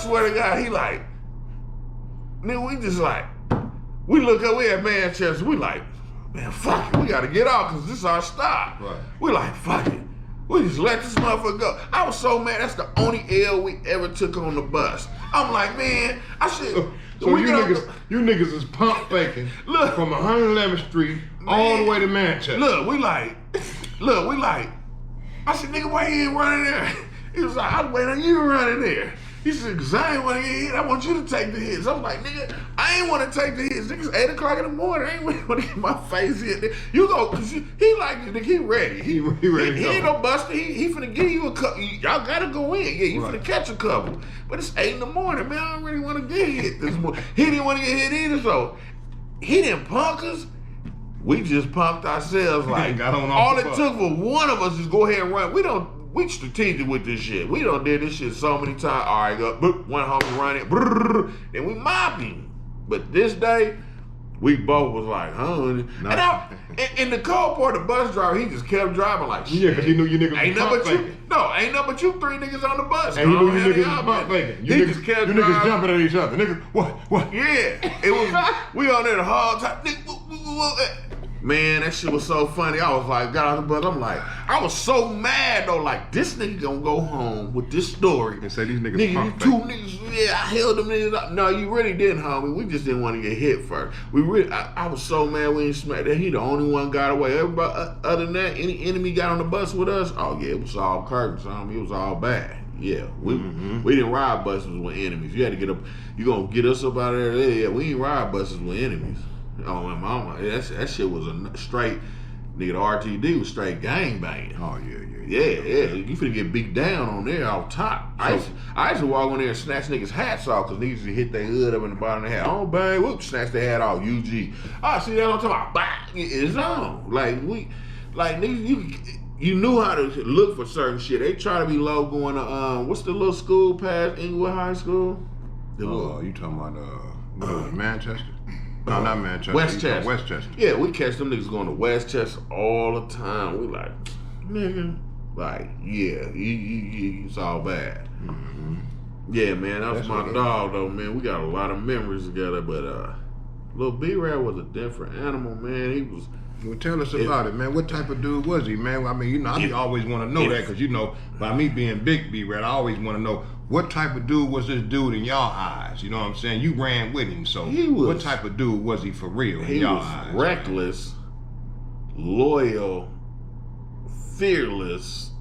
swear to God, he like, nigga, we just like, we look up, we at Manchester, we like, man, fuck it, we gotta get off because this is our stop. Right. We like, fuck it. We just let this motherfucker go. I was so mad, that's the only L we ever took on the bus. I'm like, man, I should. So you niggas is pump faking from 111th Street all the way to Manchester. Look, we like, I said, nigga, why you ain't running there? He was like, I was waiting on you running there. He said, cause I ain't want to get hit, I want you to take the hits. I was like, nigga, I ain't want to take the hits. Nigga's 8 o'clock in the morning, I ain't want to get my face hit. You go, cause he like, nigga, he ready. He ready. He ain't no buster, he finna give you a couple. Y'all gotta go in, yeah, you finna catch a couple. But it's 8 in the morning, man, I don't really want to get hit this morning. He didn't want to get hit either, so he didn't punk us. We just punked ourselves like, all it took for one of us is go ahead and run. We strategic with this shit. We done did this shit so many times. All right, go, one homie running, and we mobbed him. But this day, we both was like, huh? And the cold part, the bus driver, he just kept driving like shit. Yeah, because he knew you niggas ain't nothing but you. No, ain't nothing but you 3 niggas on the bus. And he knew you niggas was pump faking. He just kept driving. You niggas jumping at each other. Niggas, what? Yeah, it was, we on there the whole time. Man, that shit was so funny. I was like, got out the bus. I'm like, I was so mad though. Like, this nigga gonna go home with this story and say these niggas you 2 niggas. Yeah, I held them niggas up. No, you really didn't, homie. We just didn't want to get hit first. I was so mad we didn't smack that. He the only one got away. Everybody, other than that, any enemy got on the bus with us. Oh yeah, it was all curtains, homie. It was all bad. Yeah, we didn't ride buses with enemies. You had to get up. You gonna get us up out of there? Yeah, we ain't ride buses with enemies. Oh, my mama, that shit was a straight, nigga, the RTD was straight gang banging. Oh, yeah. Yeah. You finna get beat down on there off top. I used to walk on there and snatch niggas' hats off because niggas used to hit their hood up in the bottom of their hat. Oh, bang, whoop, snatch their hat off, UG. Oh, see that I'm talking about? Bang, it's on. Niggas, you knew how to look for certain shit. They try to be low going to, what's the little school past Inglewood High School? You talking about Manchester? No, not Manchester. Westchester. Yeah, we catch them niggas going to Westchester all the time. We like, nigga, like, yeah, it's all bad. Mm-hmm. Yeah, man, that's my dog though, man. We got a lot of memories together, but Lil B-Rad was a different animal, man. He was. Well, tell us about it, man. What type of dude was he, man? I mean, I always want to know that because, by me being Big B-Rad, I always want to know what type of dude was this dude in y'all eyes? You know what I'm saying? You ran with him, so what type of dude was he for real in y'all eyes? He was reckless, loyal, fearless.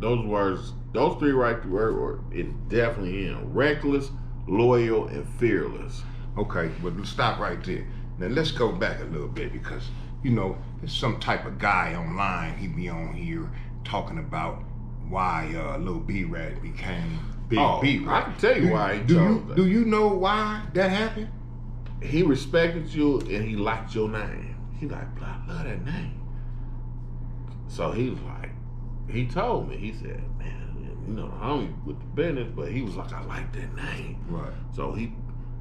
Those 3 right words, it's definitely him. Reckless, loyal, and fearless. Okay, but stop right there. Now let's go back a little bit because, there's some type of guy online, he be on here talking about why Lil B-Rad became Big B-Rad. I can tell you why he chose that. Do you know why that happened? He respected you and he liked your name. He like, I love that name. So he was like, he told me, he said, man, the homie with the business, but he was like, I like that name. Right. So he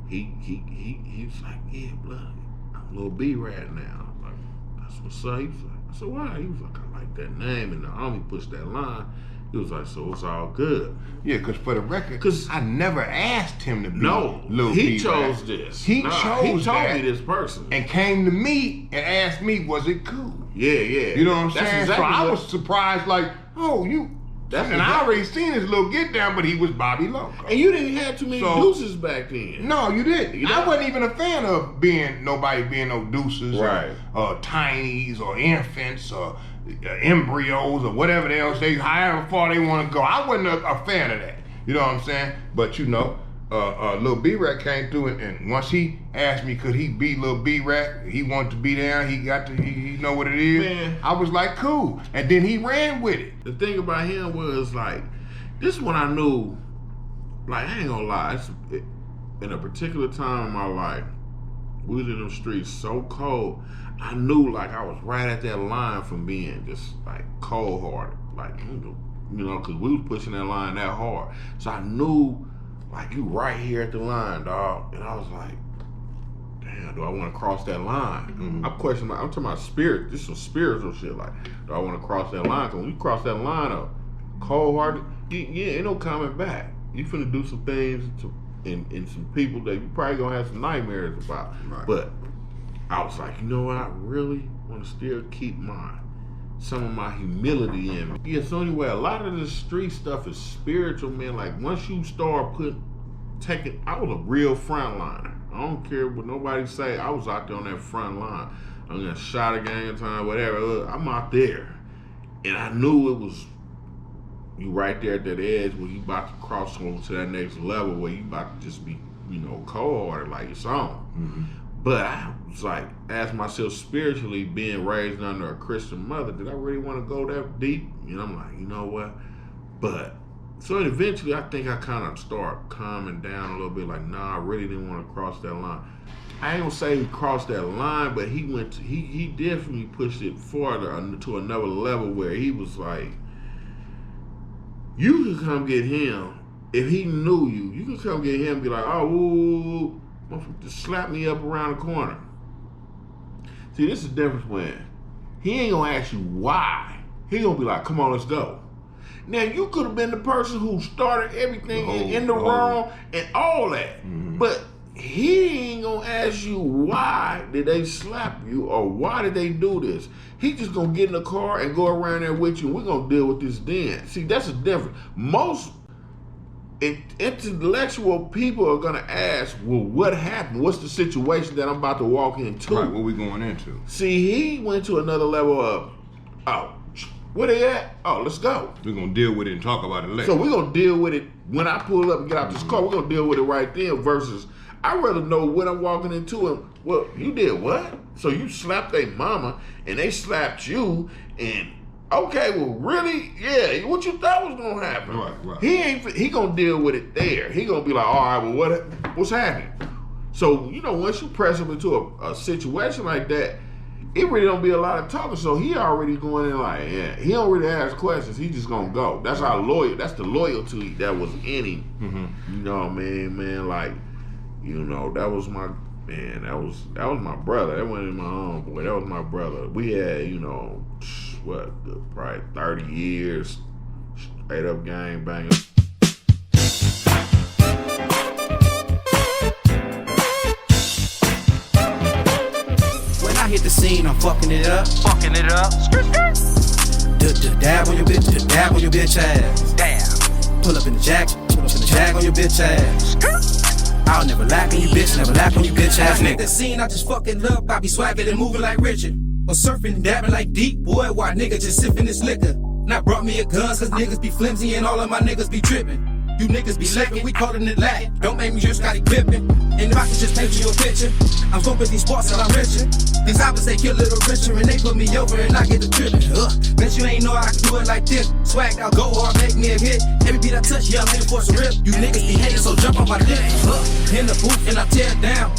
was like, yeah, blood, I'm Lil B-Rad now. I'm like, that's what's up. He was like, I said, why? He was like, I like that name, and the homie pushed that line. He was like, so it's all good. Yeah, because for the record, I never asked him to be Lil B-Rad. He chose this. He told me this person. And came to me and asked me, was it cool? Yeah. You know what I'm saying? Exactly, so I was surprised, like, oh, you... I already seen his little get down, but he was Bobby Loco. And you didn't have too many deuces back then. No, you didn't. I wasn't even a fan of nobody being no deuces, right? Or tinies, or infants, or embryos, or whatever else however far they want to go. I wasn't a fan of that. You know what I'm saying? But Lil B-Rad came through, and once he asked me could he be Lil B-Rad, he wanted to be down, he know what it is. Man. I was like, cool. And then he ran with it. The thing about him was like, this one I knew, like, I ain't gonna lie, in a particular time in my life, we was in them streets so cold, I knew like I was right at that line from being just like cold-hearted. Like, because we was pushing that line that hard. So I knew, like, you right here at the line, dog. And I was like, damn, do I want to cross that line? Mm-hmm. I'm talking about spirit. This is some spiritual shit. Like, do I want to cross that line? Because when you cross that line up, cold-hearted, ain't no coming back. you finna do some things in some people that you probably gonna have some nightmares about. Right. But I was like, you know what? I really want to still keep some of my humility in me. Yeah, so anyway, a lot of this street stuff is spiritual, man. Like once you start I was a real front line. I don't care what nobody say. I was out there on that front line. I'm gonna shot a gang of time, whatever. I'm out there, and I knew it was you right there at that edge where you about to cross over to that next level where you about to just be, cold-hearted like it's on. Mm-hmm. But I was like, asked myself spiritually, being raised under a Christian mother, did I really want to go that deep? I'm like, you know what? But so eventually, I think I kind of start calming down a little bit. Like, nah, I really didn't want to cross that line. I ain't gonna say he crossed that line, but he definitely pushed it farther to another level where he was like, you can come get him if he knew you. You can come get him and be like, oh, ooh, just slap me up around the corner. See, this is the difference when he ain't gonna ask you why. He gonna be like, come on, let's go. Now, you could have been the person who started everything in the wrong and all that. Mm-hmm. But he ain't gonna ask you why did they slap you or why did they do this. He just gonna get in the car and go around there with you and we're gonna deal with this then. See, that's the difference. Most intellectual people are gonna ask, well, what happened? What's the situation that I'm about to walk into? Right, what we going into? See, he went to another level of, oh, where they at? Oh, let's go. We're going to deal with it and talk about it later. So we're going to deal with it when I pull up and get out this car. We're going to deal with it right then versus I'd rather know what I'm walking into and, well, you did what? So you slapped their mama and they slapped you and, okay, well, really? Yeah, what you thought was going to happen? Right. He going to deal with it there. He going to be like, all right, well, what's happening? So, once you press him into a situation like that, it really don't be a lot of talking, so he already going in like, yeah, he don't really ask questions, he just gonna go. That's how loyal, that's the loyalty that was in him. Mm-hmm. You know what I mean, man, like, that was my, man, that was my brother. That wasn't my own boy, that was my brother. We had, probably 30 years, straight up gang banging. Hit the scene, I'm fucking it up. Dab on your bitch, dab on your bitch ass. Damn. Pull up in the jag on your bitch ass. I'll never lack on you, bitch, never lack on you, bitch ass nigga. The scene I just fucking love, I be swagging and moving like Richard. Or surfing and dabbing like deep, boy, why nigga just sipping this liquor. Now brought me a gun, cause niggas be flimsy and all of my niggas be tripping. You niggas be slipping, we callin' it Latin. Don't make me just got equipping. And if I can just paint you a picture, I'm so with these sports and I'm richer. These hoppers, they get a little richer and they put me over and I get the trippin'. Bet you ain't know I can do it like this. Swag out, go hard, make me a hit. Every beat I touch, yeah, I'm aiming for some rip. You niggas be hating, so jump on my dick. In the booth and I tear it down.